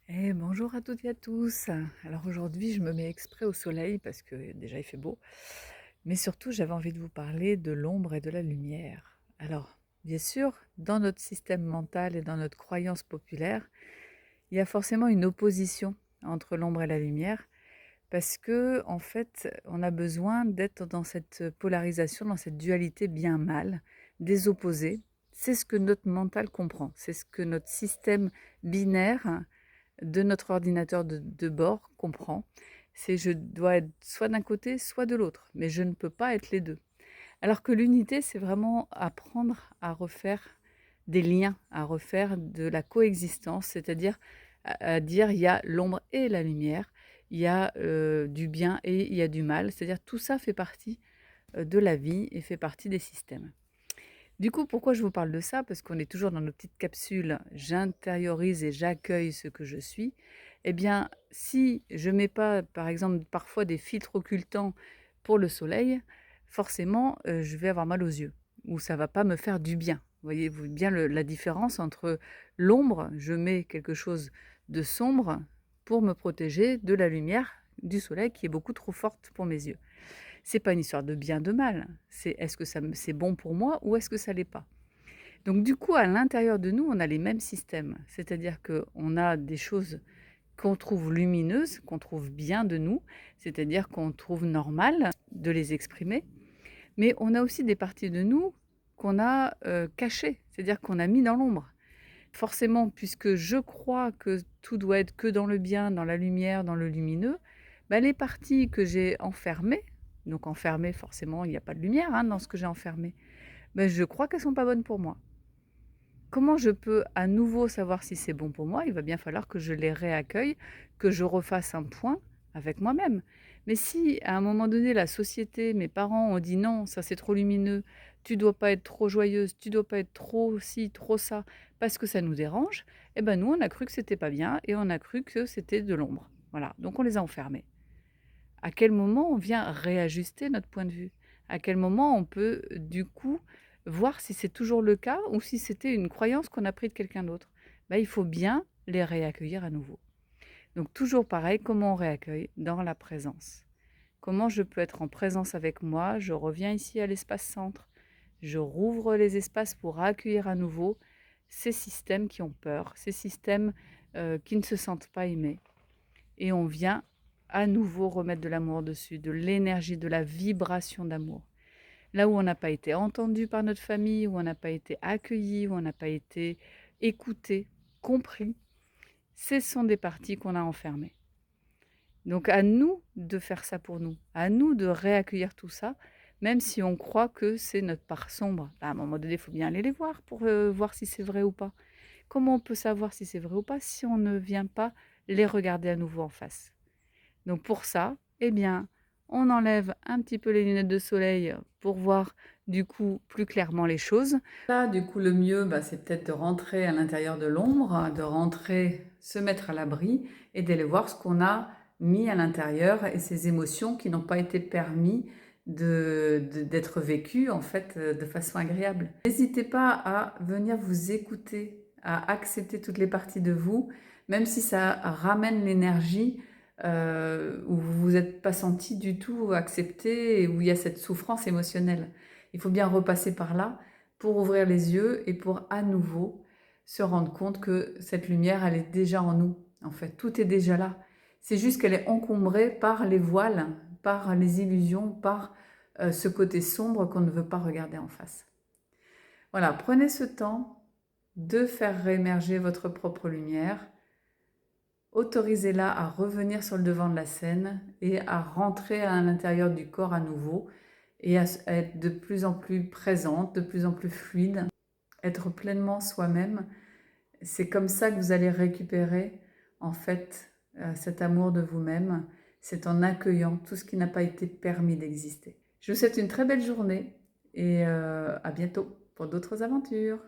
Bonjour à toutes et à tous. Alors aujourd'hui, je me mets exprès au soleil parce que déjà il fait beau, mais surtout j'avais envie de vous parler de l'ombre et de la lumière. Alors, bien sûr, dans notre système mental et dans notre croyance populaire, il y a forcément une opposition entre l'ombre et la lumière parce que en fait, on a besoin d'être dans cette polarisation, dans cette dualité bien-mal, des opposés. C'est ce que notre mental comprend, c'est ce que notre système binaire de notre ordinateur de bord comprend. C'est je dois être soit d'un côté, soit de l'autre, mais je ne peux pas être les 2. Alors que l'unité, c'est vraiment apprendre à refaire des liens, à refaire de la coexistence, c'est-à-dire à dire il y a l'ombre et la lumière, il y a, du bien et il y a du mal, c'est-à-dire tout ça fait partie, de la vie et fait partie des systèmes. Du coup, pourquoi je vous parle de ça? Parce qu'on est toujours dans nos petites capsules, j'intériorise et j'accueille ce que je suis. Eh bien, si je mets pas, par exemple, parfois des filtres occultants pour le soleil, forcément, je vais avoir mal aux yeux ou ça va pas me faire du bien. Voyez-vous bien la différence entre l'ombre, je mets quelque chose de sombre pour me protéger de la lumière du soleil qui est beaucoup trop forte pour mes yeux. C'est pas une histoire de bien, de mal. C'est est-ce que c'est bon pour moi ou est-ce que ça l'est pas? Donc du coup, à l'intérieur de nous, on a les mêmes systèmes. C'est-à-dire qu'on a des choses qu'on trouve lumineuses, qu'on trouve bien de nous, c'est-à-dire qu'on trouve normal de les exprimer. Mais on a aussi des parties de nous qu'on a cachées, c'est-à-dire qu'on a mis dans l'ombre. Forcément, puisque je crois que tout doit être que dans le bien, dans la lumière, dans le lumineux, bah, les parties que j'ai enfermées, donc enfermées forcément il n'y a pas de lumière hein, dans ce que j'ai enfermé, bah, je crois qu'elles sont pas bonnes pour moi. Comment je peux à nouveau savoir si c'est bon pour moi? Il va bien falloir que je les réaccueille, que je refasse un point avec moi-même. Mais si à un moment donné la société, mes parents ont dit: «Non, ça c'est trop lumineux, tu dois pas être trop joyeuse, tu dois pas être trop ci, trop ça, parce que ça nous dérange», et ben nous on a cru que c'était pas bien et on a cru que c'était de l'ombre. Voilà, donc on les a enfermés. À quel moment on vient réajuster notre point de vue? À quel moment on peut, du coup, voir si c'est toujours le cas ou si c'était une croyance qu'on a pris de quelqu'un d'autre? Bah, il faut bien les réaccueillir à nouveau. Donc toujours pareil, comment on réaccueille? Dans la présence. Comment je peux être en présence avec moi? Je reviens ici à l'espace centre. Je rouvre les espaces pour accueillir à nouveau ces systèmes qui ont peur, ces systèmes, qui ne se sentent pas aimés et on vient à nouveau remettre de l'amour dessus, de l'énergie, de la vibration d'amour. Là où on n'a pas été entendu par notre famille, où on n'a pas été accueilli, où on n'a pas été écouté, compris, ce sont des parties qu'on a enfermées. Donc à nous de faire ça pour nous, à nous de réaccueillir tout ça, même si on croit que c'est notre part sombre. Bah, à un moment donné, il faut bien aller les voir pour voir si c'est vrai ou pas. Comment on peut savoir si c'est vrai ou pas si on ne vient pas les regarder à nouveau en face? Donc pour ça, eh bien, on enlève un petit peu les lunettes de soleil pour voir du coup plus clairement les choses. Là, du coup, le mieux, bah, c'est peut-être de rentrer à l'intérieur de l'ombre, de rentrer, se mettre à l'abri et d'aller voir ce qu'on a mis à l'intérieur et ces émotions qui n'ont pas été permis d'être vécues en fait de façon agréable. N'hésitez pas à venir vous écouter, à accepter toutes les parties de vous, même si ça ramène l'énergie où vous vous êtes pas senti du tout accepté et où il y a cette souffrance émotionnelle. Il faut bien repasser par là pour ouvrir les yeux et pour à nouveau se rendre compte que cette lumière, elle est déjà en nous. En fait, tout est déjà là. C'est juste qu'elle est encombrée par les voiles, par les illusions, par ce côté sombre qu'on ne veut pas regarder en face. Voilà, prenez ce temps de faire réémerger votre propre lumière. Autorisez-la à revenir sur le devant de la scène et à rentrer à l'intérieur du corps à nouveau et à être de plus en plus présente, de plus en plus fluide, être pleinement soi-même. C'est comme ça que vous allez récupérer en fait cet amour de vous-même. C'est en accueillant tout ce qui n'a pas été permis d'exister. Je vous souhaite une très belle journée et à bientôt pour d'autres aventures.